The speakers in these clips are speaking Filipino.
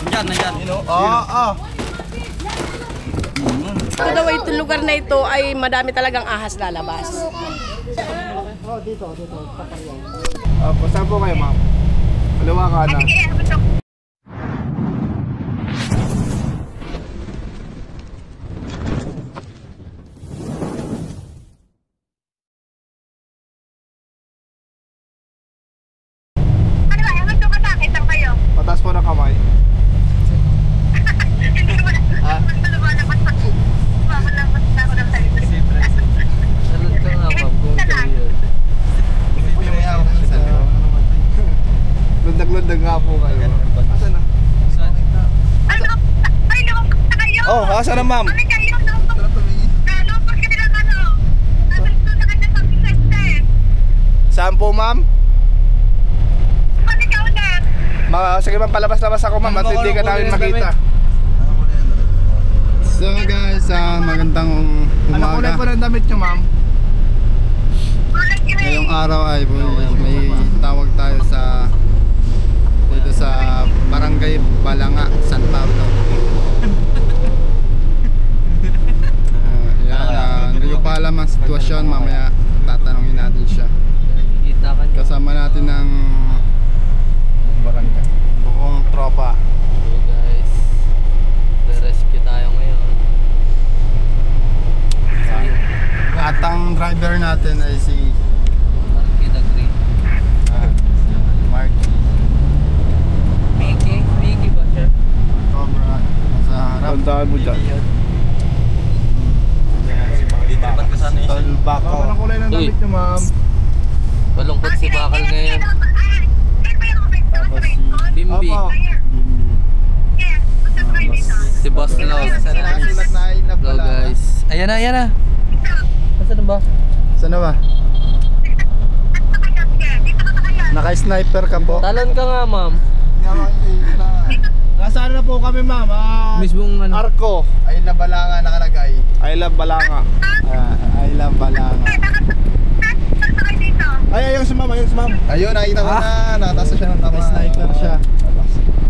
Nandyan. Ito daw ito lugar na ito ay madami talagang ahas lalabas. Dito. Saan po kayo, ma'am? Kaliwa kanan. Pataas po ng kamay. Hindi mo na. Lumalabas pa. Lumalabas na ako ng salita. Salud ka nga, ma'am. Kung career. Lundag-lundag nga po kayo. Asan na? Ano? Ay, lumabas na kayo. Oh, asan na, ma'am? Ano kayo? Lumabas ka nilang ano? Nandito na kayo sa system. Saan po, ma'am? Ba't ikaw ulit? Sige ma'am, palabas-labas ako ma'am at hindi ka namin makita. So guys, magandang Ano kulay umaga. po ng damit nyo, ma'am? Kulay green. Ngayong araw ay may tawag tayo dito sa Barangay Balanga, San Pablo. Hindi ko pa alam ang sitwasyon, mamaya tatanungin natin siya. Nakikita ka niya. Kasama natin ng Barangay. buong tropa. So guys, re-rescue tayo ngayon. At ang driver natin ay si Marky the Green. Marky. Mickey ba siya? Cobra sa harap. Tandaan mo dyan. Tolbako. Ano kulay ng damit nyo, ma'am? Malungkot si Bakal ngayon. Tapos si Bimbi. Opo. Si Boss Love. Nasulat na ay Hello napala. guys. Ayan na. Nasaan ba? Saan na ba? Naka-sniper ka po. Talon ka nga, ma'am. Nasaan na po kami, ma'am? Mismong ano? Arco. Ay Balanga nakalagay. I love Balanga. I love Balanga. Ayun si ma'am, Ayun, nakita ko na. Nakataas siya ng tama. Sniper siya.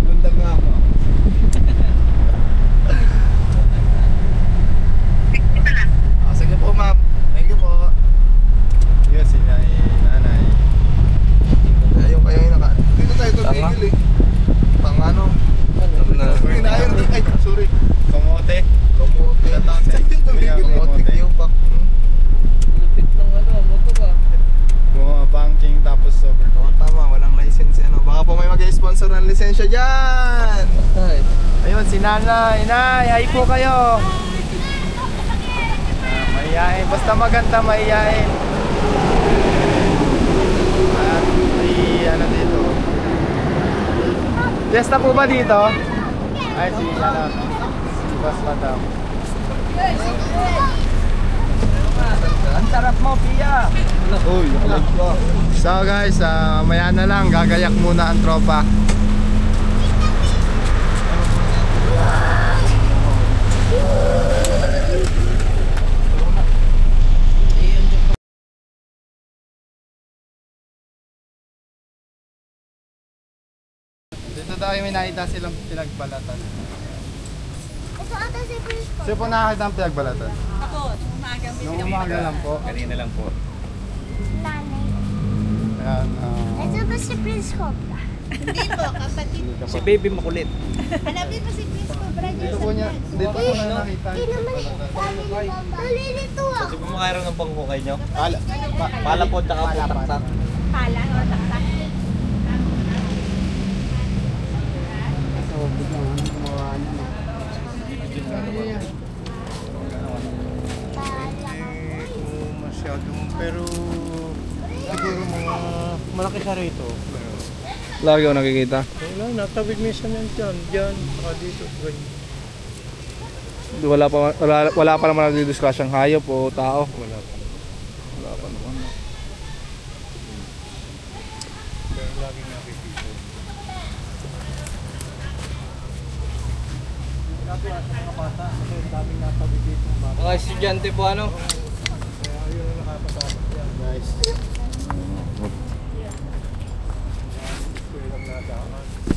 Lundag nga ako. Sige po, ma'am. Thank you po. Yun, si nanay. Ayun kayo yung naka. Dito tayo tumigil eh. Pang ano? Ayun, ay, sorry. Kamote. Kamote. Tumigil Kamote. yung back. Lupit ng ano, moto ka. Banking tapos sober. Tama, walang license ano. Baka po may mag-sponsor ng lisensya dyan. Ay, Ayun, si nanay. Nay, hi po kayo. Mahihain. Basta maganda, mahihain. At may ano dito. Fiesta po ba dito? Ay, si Boss Madam. Ang sarap mo, Pia. Uy, so guys, maya na lang, gagayak muna ang tropa. Dito tayo may nakita silang pinagbalatan. Ito ata si Prince ko. Sino po nakakita ang pinagbalatan? Ako, umaga. Nung umaga lang po. Kanina lang po. Nanay. Ayan, Ito ba si Prince Cobra? Hindi po, kapatid. Si baby makulit. Hanapin mo si Prince Cobra dyan dito sa po niya, vlog. dito po na nakita Eh yung naman, pinagbalatan. nalilito ako. Di ba makairam ng pangkukay nyo? Pala po tsaka po taktak. Pala, o taktak. Masyadong, pero siguro mga malaki siya rito. Lagi ako nakikita. Wala, natawid minsan yan dyan, saka dito, ganyan. Wala pa naman nagdi-discuss ang hayop o tao. Wala pa. Wala pa naman. Pero laging nakikita. Sabi sa mga bata, kasi ang daming natawid dito ng bata. mga estudyante po ano? Kaya yun ang nakapasabot yan, guys. Ito yung nadaan.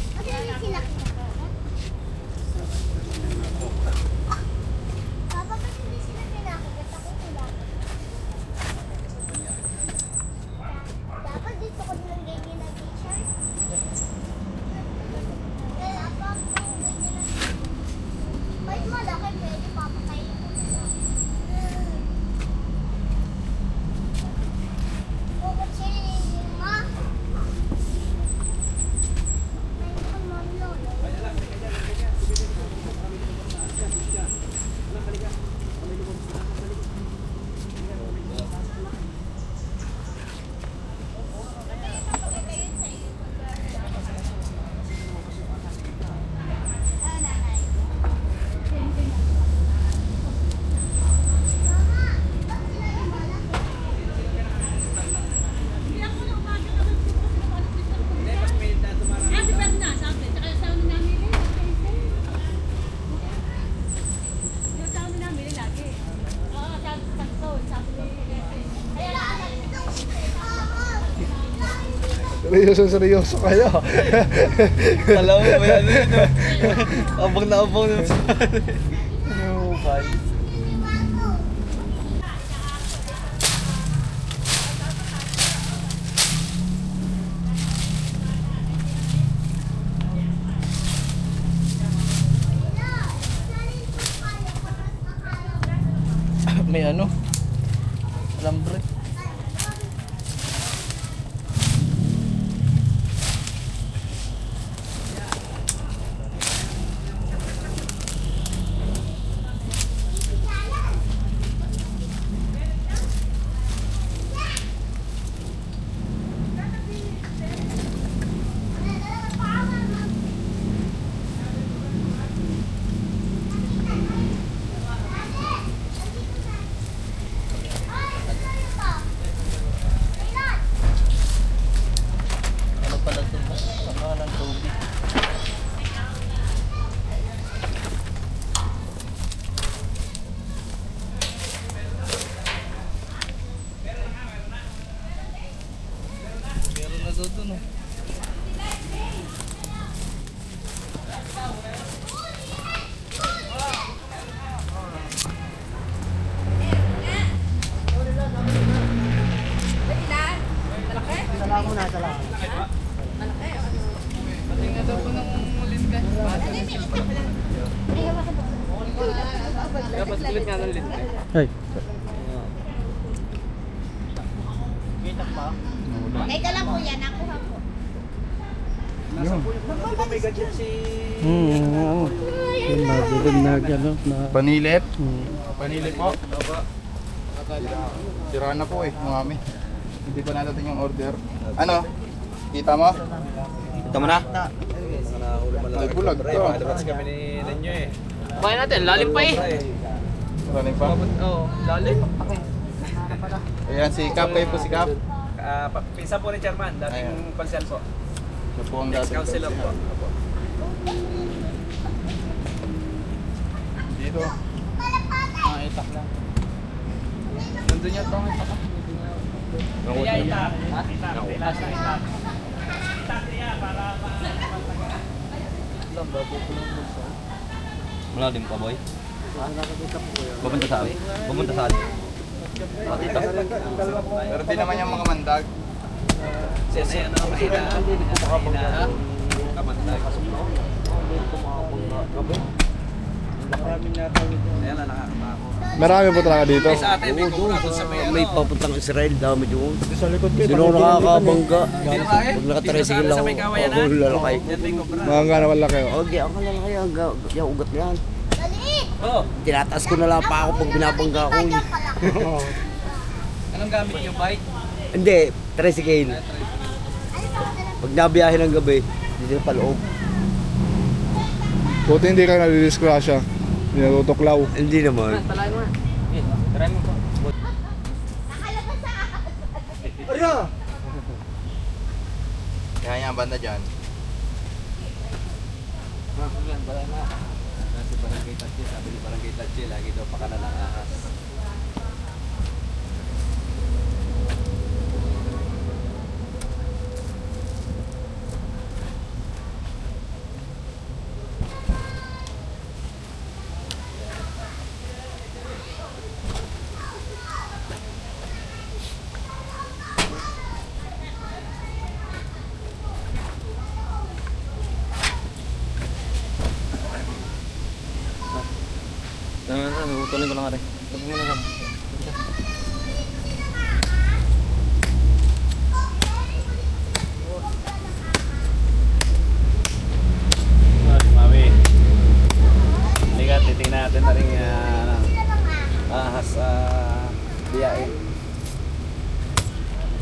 Seryoso kayo. Alam mo, may ano yun. Abang na abang yun. Yung bye. May ano? Alambre. Doon, oh. Dapat kulit nga ng lint. Ay. Teka lang po yan, nakuha po. May gadget si... Oo. Yung mabilim na gano'n na... Panilip? Panilip po. Sira na po eh, mami. Hindi pa natin yung order. Ano? Kita mo? Kita mo na? Ay, bulag to. Malabas kami ni Nenyo eh. Bayan natin, lalim pa eh. Running pa? Oo, lalim. Ayan, si Cap. Kayo po si Cap. Pinsan po ni Chairman, dating konsel po. Siya po ang dating Ex-councilor po. Dito. Itak lang. Nandun yata ang itak. Kaya itak. Itak. Malalim pa, boy. Pupunta saan? Pupunta saan? Pero di naman yung mga mandag. Siyempre, ano, mahina. Kamandag. Ayan na, nakakatawa. Marami po talaga dito. Sa atin, may kumura doon sa may May papuntang Israel, dami doon. Sino nakakabangga? Pag nakatricycle lang Sa may kawayan ako, lalakay. Yan may kumura. Mga nga naman laki. Okay, ang kalalakay, yung ugat na yan. Oh, Tinataas ko na lang pa ako pag binabangga ko. anong gamit niyo, bike? Hindi, tricycle. Pag nabiyahe ng gabi, dito pa loob. Buti hindi ka nadidiskrasya. Hindi natutuklaw. Hindi naman. Try mo po. Kaya niya ang banda dyan. Si Barangay Tatche, sabi ni Barangay Tatche, lagi daw pakala ng ahas. Tuloy ko lang nga rin. Tuloy mo lang. Mami. Halika, titingnan natin na rin ahas biyain.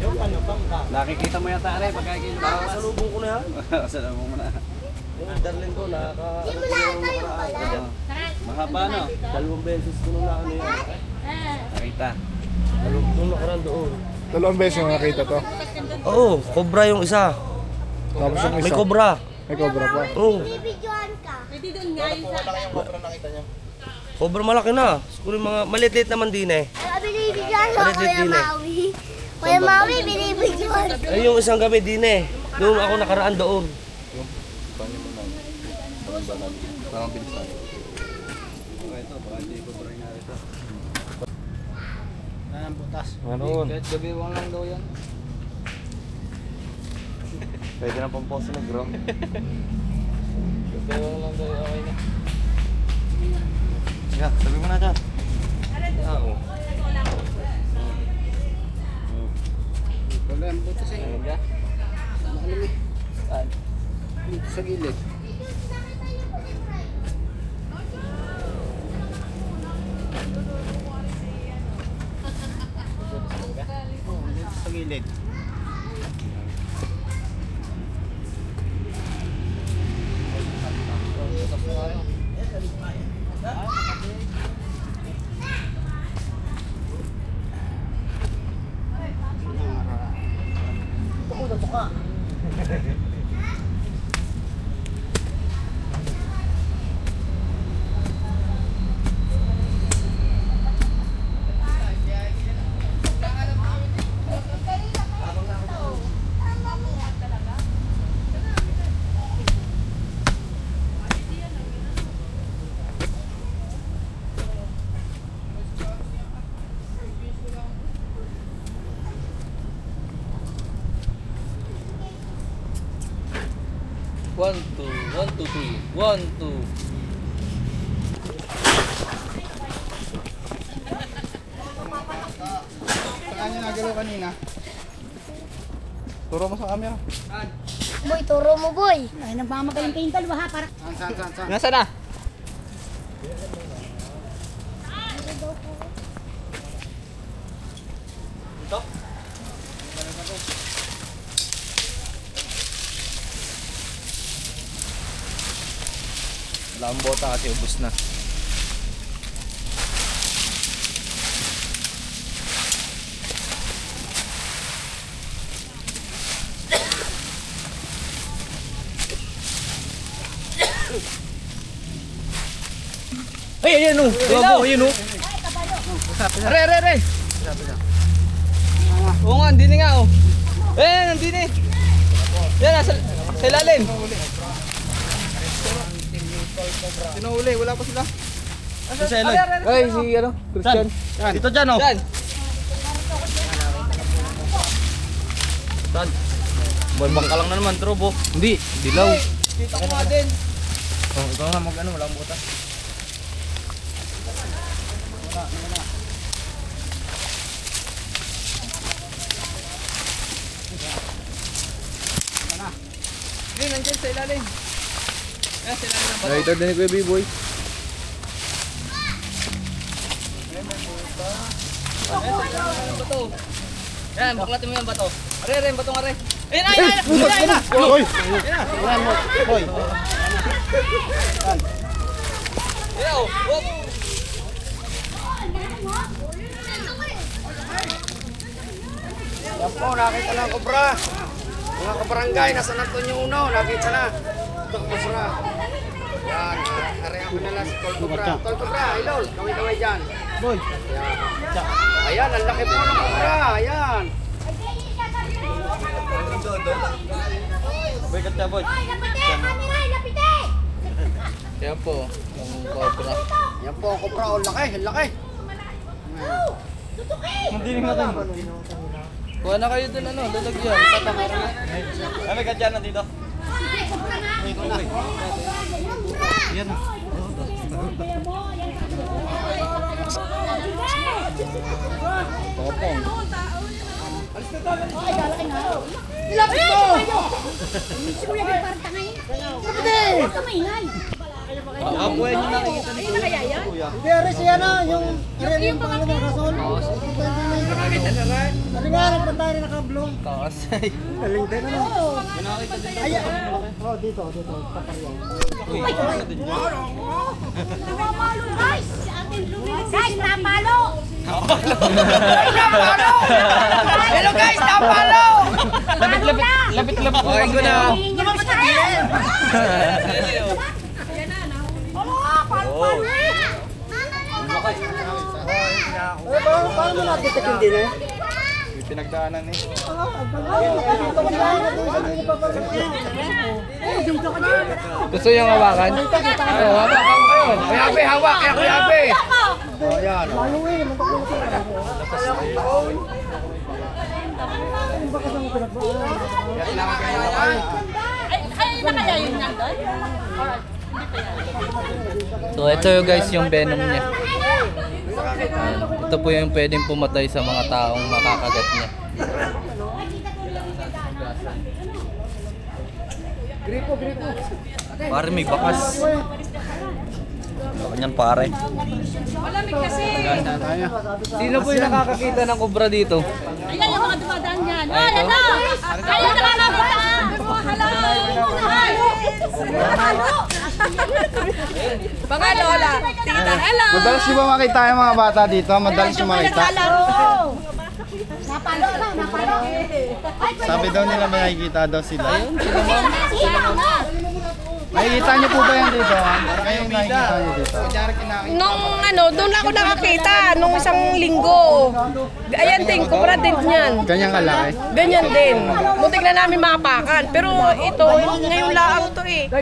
Yung ano bang ka? Nakikita mo yata rin pagkakita mo. Salubong ko na yan. Salubong mo na. Yung darling ko, nakaka-ano ko yung nakaraan. Mahaba no? 2 beses ko nung ano yan. Nakita. Nung nakaraan doon. 2 beses yung nakita to. Oo, cobra yung isa. Tapos yung isa. May cobra. May cobra pa. Oo. Bibidyoan ka. Pwede doon nga yung sa... Yung cobra nakita niyo. Cobra malaki na. Siguro yung mga maliit-liit naman din eh. Binibidyoan ko, Maliit-liit Kuya din eh. Maui. Kuya Maui, binibidyoan. Ay yung isang gabi din eh. Noong ako nakaraan doon. Yung kanya mo na. Banal. Parang bilis tayo. Ito, baka hindi ko try na ito. Ang butas. Ano? Kahit gabi wang lang daw yan. Pwede na pang post na ground. Gabi wang lang daw, okay na. Yeah, sabi mo na dyan. Oo. Wala ang butas eh. Ano ka? Maalim eh. Saan? Dito sa gilid. Oo, dito sa gilid. One, two, 1, 2. Saan niya nagalaw kanina? Turo mo sa camera. Boy, turo mo, boy. Ay, nagmamagaling kayong dalawa, ha? Para... Saan? Nasaan na? Ito? Wala ang bota kasi ubos na. Ay, ayan o. Labo, ayan o. Re! Oo nga, hindi nga oh. Nandini. Yan, sa ilalim. Sino uli? Wala pa sila. Sa Eloy. Ay, si ano? Christian. Dito dyan o. Yan. Saan? Buwan ka lang na naman, trobo. Hindi, dilaw. Kita ko nga din. Oh, ikaw na mag-ano, walang butas. Yun, nandiyan sa ilalim. Yan, sa ilalim ng bato. Nakita din ni Kuya B-Boy. Bato. Yan, baklatin mo yung bato. Are, yung bato nga re. Ayun na! Hoy! Boy. Ayun, whoop. Yan po, nakita na ang kubra. Mga kabarangay, nasa Antonio Uno, nakita na. Ito kubra. Yan, narehan ko na lang si Tol Kubra. Tol Kubra, ilol, kaway-kaway dyan. Boy. Yan. Ayan, ang laki po ng kubra. Ayan. Bigat na, boy. Yan po, yung cobra. Yan po ang kubra, ang laki, ang laki. Nandinig natin. Kuha na kayo dun, ano, lalagyan. Tatamaran na. Ano ka dyan, nandito? Yan. Popong. Lapit mo! Si Kuya Gil, parang tangay. Lapit! Kamay, Abuhay nyo nakikita ni Kuya. Hindi, Aris, yan na. Yung pangalan ng Rason. Kasi nga, nagpunta rin naka-blue. Kakasay. Galing din ano. Nakakita din daw. Ayan. Oh, dito. Papariyan. Uy, ano din yun? Napalo, guys! Guys, napalo! Hello guys, napalo! Lapit kuhain ko na. Lumabas na kayo! Oh. Paano mo natin yung din eh? pinagdaanan eh. Gusto yung hawakan? Oh, hawakan ko yun. Kuya Abe, hawak. Kaya Kuya Abe. Oh, yan. So ito guys yung venom niya. Ito po yung pwedeng pumatay sa mga taong makakagat niya. Pare may bakas. Ganyan pare. Sino po yung nakakakita ng kobra dito? Ayan yung mga dumadaan yan. Ayan na! Ayan na nakakita! Mga lola, tita, hello! Madalas nyo ba makita yung mga bata dito? Madalas nyo makita? Napalo na, napalo. Sabi daw nila may nakikita daw sila. Nakikita nyo po ba yan dito? Kayo nakikita nyo dito? Nung doon ako nakakita, nung isang linggo. Ayan din, kubra din yan. Ganyang kalaki? Ganyan din. Muntik na namin mapakan. Pero ito, ngayon lang to eh.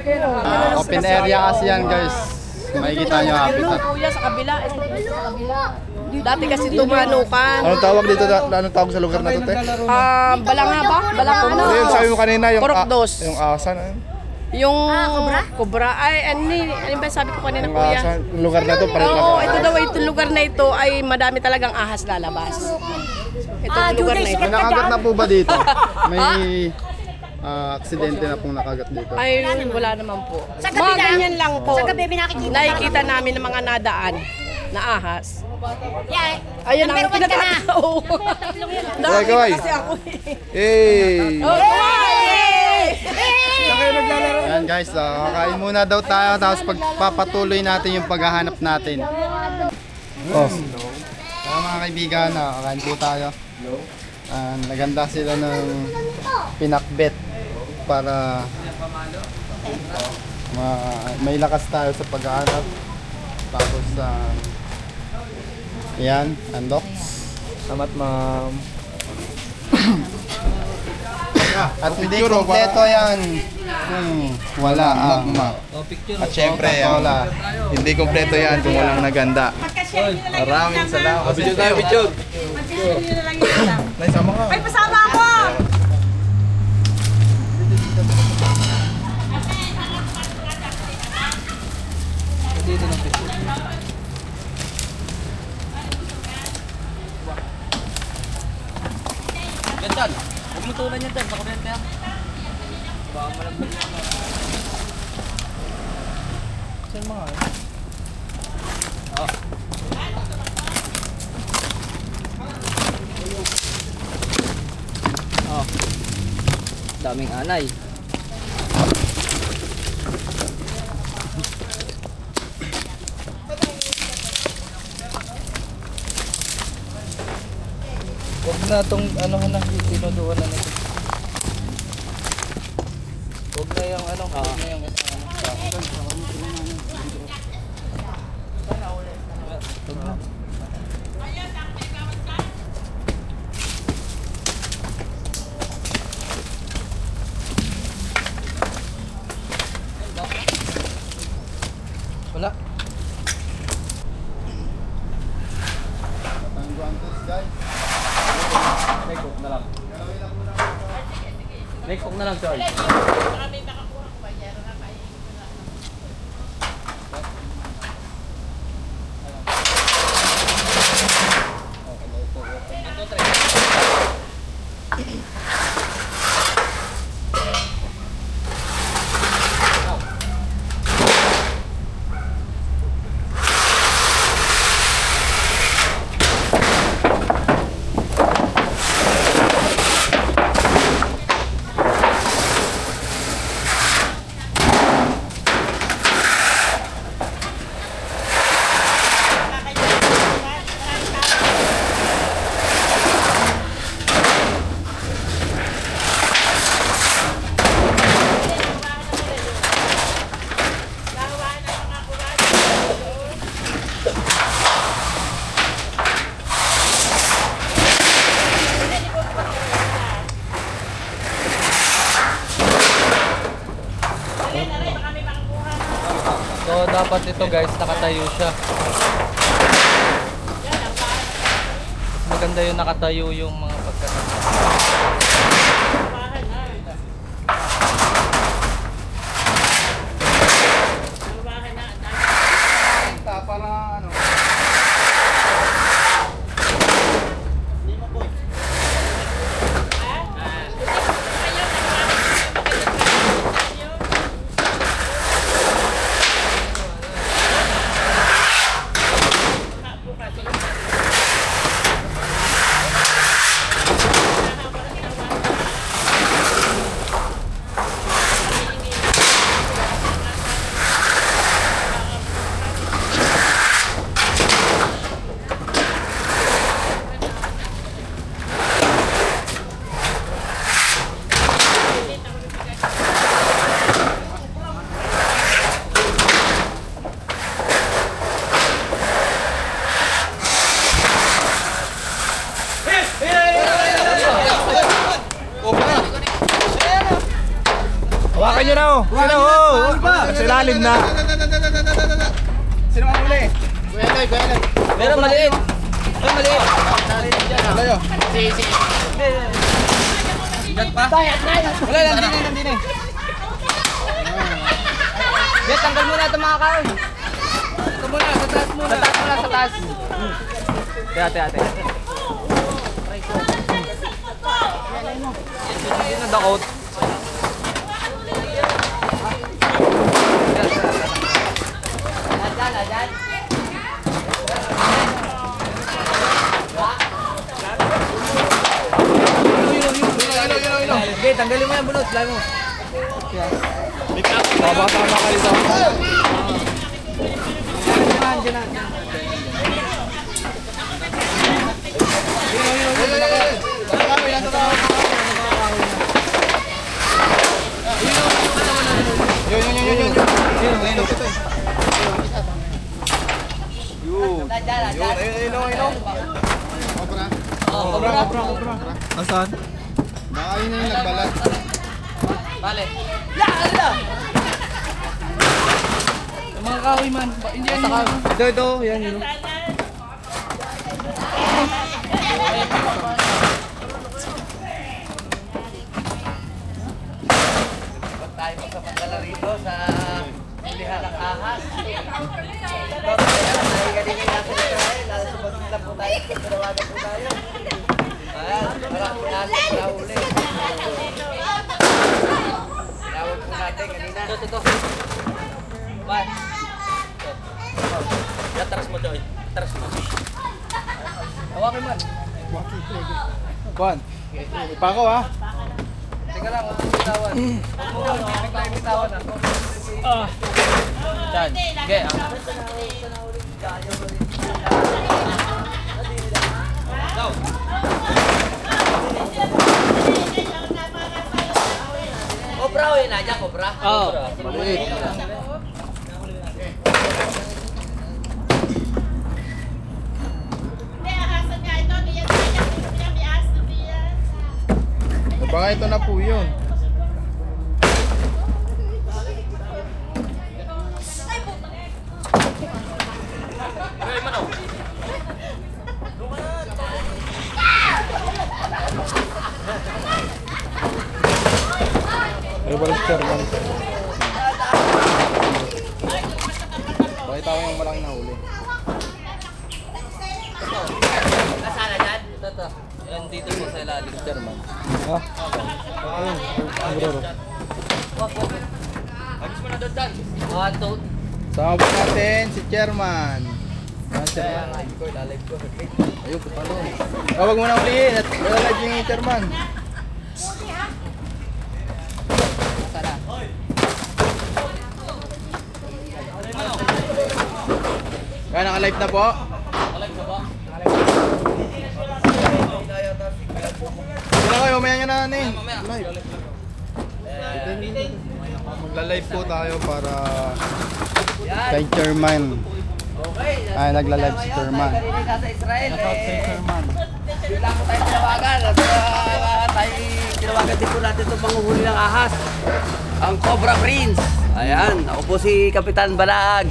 Open area kasi yan guys. Makikita nyo habitat. Kuya, sa kabila. Dati kasi tumanukan. Anong tawag dito? Anong tawag sa lugar na ito, te? Balanga ba? Balanga ano? Hindi, yung sabi mo kanina, yung Korokdos. yung asan. Yung kubra. Ay, ano ba sabi ko kanina, Yung kuya? asan, yung lugar na to, parang Oo, ito daw, itong lugar na ito ay madami talagang ahas lalabas. Itong lugar na ito. May nakagat na po ba dito? May aksidente na pong nakagat dito. Ay, wala naman po. Mga ganyan lang po. Nakikita namin ng mga nadaan na ahas. Ayun ang pinatao. Kaway, kaway. Kasi ako Hey! Oh, Ayan guys, kakain muna daw tayo tapos pagpapatuloy natin yung paghahanap natin. Oh. Kaya mga kaibigan, kakain po tayo. Naganda sila ng pinakbet para may lakas tayo sa paghahanap. Tapos yan, andok. Salamat ma'am. At hindi kompleto yan. Wala ang At syempre, hindi kompleto yan kung walang naganda. Maraming salamat. Video tayo, video. Naisama ka. Ay, pasama ako! Dito ng picture. Gantan, huwag mo tulan yan dyan, sa kuryente yan. Baka malagdag yung ano. Saan mga eh? Daming anay. Huwag na itong ano na, tinuduan na nito. Huwag na yung ano, huwag na yung huwag na. Wala. Next cook na lang, Charles. So dapat ito guys, nakatayo siya. Maganda yung nakatayo yung mga pagkatapos. Para ano? Hawakan nyo na oh! Sino oh! Sa ilalim na! Sino ang huli? Kuya Toy, Kuya Toy. Meron maliit. Meron maliit. Tayo. Yan pa. Wala, nandun eh. Yan, tanggal muna ito mga kaon. Ito muna, sa taas muna. Sa taas muna, sa taas. Ate. Yan na dakot. Okay, tanggalin mo yan, bunot. Lalo mo. Tama ka dito. Ayun. Nasaan? Baka yun na yung nagbalat. Bale. Yung mga kahoy man. Hindi yan yun. Ito. Yan yun. Tayo magkapadala rito sa Lihan ng Ahas. Galing natin ito ay lalabas lang po tayo. Pagkarawagan po tayo. Ayan, marami natin sa uli. Tinawag po natin kanina. Ito. What? Taras mo, Joy. Taras mo. Hawakin man. Kuan. Ipako ha. Teka lang, huwag mong bitawan. Huwag mong bitawan ako. Diyan. Okay, Go! Cobra o yun, Nadya? Cobra? Oo. Maliit. Baka ito na po yun. Ay, walang chairman. Bakit ako yung malaking nahuli? Nasaan na dyan? Ito. Yan dito po sa ilalim. Chairman. Ha? Ayun. Bro. Agis mo na doon dyan. One, two. Sama po natin si Chairman. Live ko. Ayun, putalo. Wag mo na ulihin at lalad yung Chairman. Kaya naka-live na po? Live ka ba? Wala kayo, umaya nyo na eh. Mamaya. Live. Magla-live po tayo para kay Chairman. Ay, nagla-live si Chairman. Kanina sa Israel. Shoutout kay Chairman. Yun lang po tayo tinawagan. kay tinawagan din po natin itong panguhuli ng ahas. Ang Cobra Prince. Ayan, ako po si Kapitan Balag.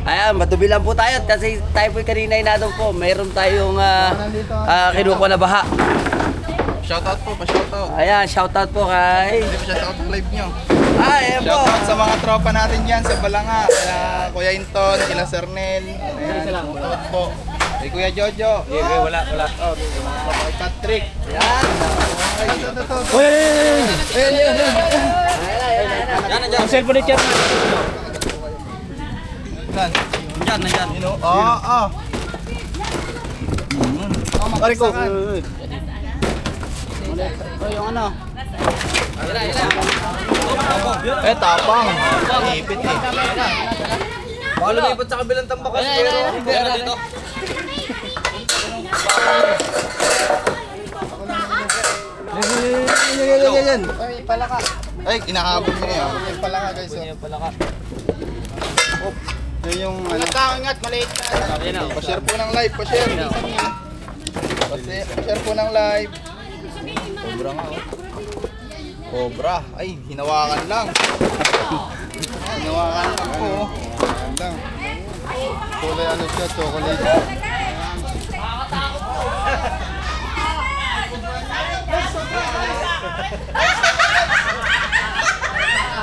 Ayan, matubilan po tayo kasi tayo po kanina inadong po. Mayroon tayong kinukuha na baha. Shoutout po, pa-shoutout. Ayan, shoutout po kay... Hindi pa shoutout live nyo. Ayan po. Shoutout sa mga tropa natin dyan sa Balanga. Kila Kuya Inton, kila Cernel. Shoutout po. Kay Kuya Jojo. Wala. Kay Patrick. Ayan. Ang cellphone ni Chef. Saan? Nandyan. Oo. Pare ko. Yung ano? Tapang. Ipit eh. Baka lumipot sa kabilang tambakan. Pero dito. Yan. Ay, palaka. Ay, inahabol niya yan. Yung palaka guys. Oh. Yun yung ano. Ingat, maliit na. Pa-share po ng live, pa-share. Pa-share po ng live. Cobra nga oh. Cobra. Ay, hinawakan lang. Hinawakan lang po. Ayan lang. Kulay ano siya, chocolate.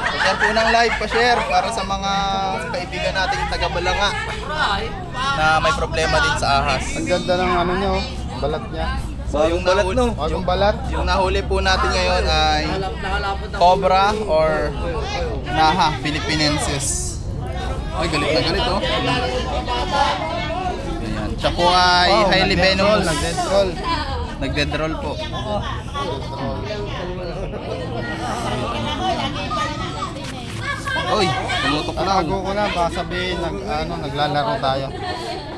Pa-share po ng live, pa-share para sa mga kaibigan nating taga-Balanga na may problema din sa ahas. Ang ganda ng ano niya, oh. Balat niya. So yung nahuli, Bagong balat. yung nahuli po natin ngayon ay Cobra or Naha Philippinensis. Ay, galit na galit oh. Ganyan. Siya po ay highly venomous. Nag-dead roll. Nag-dead roll po. Oy, tumutok na. Tago ko na, baka sabihin naglalaro tayo.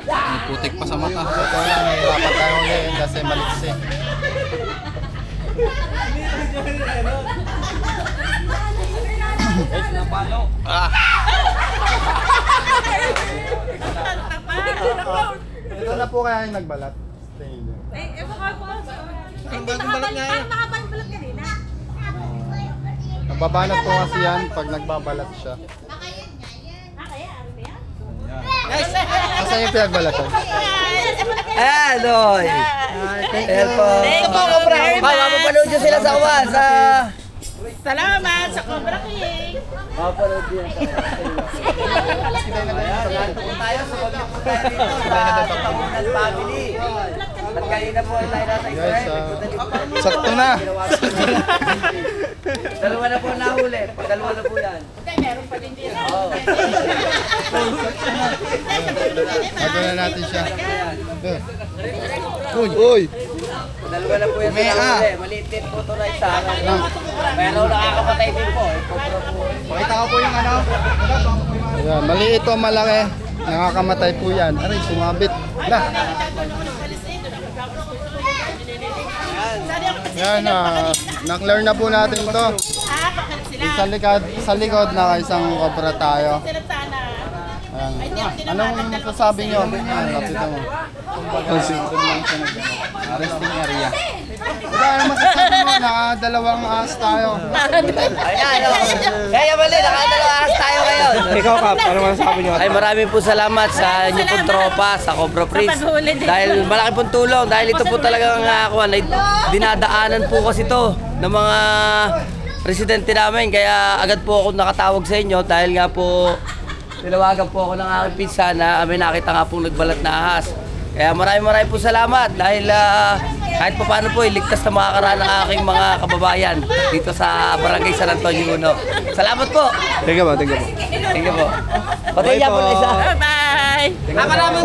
May putik pa sa mata. Ito lang, nahihirapan tayo ngayon kasi maliksi. Ah! Ito na po kaya yung nagbalat. Tingin niyo. Nagbabalat po kasi yan pag nagbabalat siya. Asan yung pinagbalat yan? Ayan, doy. Ayan po. Mapapanood nyo sila sa uwas. Salamat sa Cobra King! Mapapanood nyo. Ayan, po tayo sa Pagkakunan Family. At kanina po tayo nasa Israel. Sakto na. Dalawa na po nahuli. Pagdalawa na po yan. Meron pa din dito. Bago na natin siya. Uy! Dalawa na po yan May nahuli. Maliit din po ito na isa. Pero nakakapatay din po. Pakita ko po yung ano. Ayan, maliit o malaki. Nakakamatay po yan. Aray, sumabit. Na. Yan, na-clear na po natin ito. Sa likod na isang cobra tayo. Ayan. Anong masasabi nyo? Lapitan mo. Resting area. Ano masasabi mo? Nakadalawang ahas tayo. Ayan, kaya mali, nakadalawas tayo ngayon. Ikaw, Kap, ano masasabi nyo? Ay, maraming po salamat sa inyo pong tropa, sa Cobra Prince. Dahil malaki pong tulong, dahil ito po talagang dinadaanan po kasi ito ng mga residente namin. Kaya agad po ako nakatawag sa inyo dahil nga po tilawagan po ako ng aking pinsa na may nakita nga pong nagbalat na ahas. Kaya maraming po salamat dahil kahit pa paano po iligtas na makakaraan ng aking mga kababayan dito sa Barangay San Antonio 1. Salamat po! Thank you po. Thank you po. Patay niya po na isa. Bye!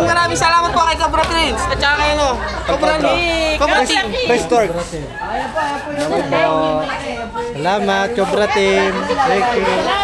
Maraming salamat po kay Cobra Prince at saka kayo no. Cobra King! Restore. Ayan po. Salamat, Cobra Team. Thank you.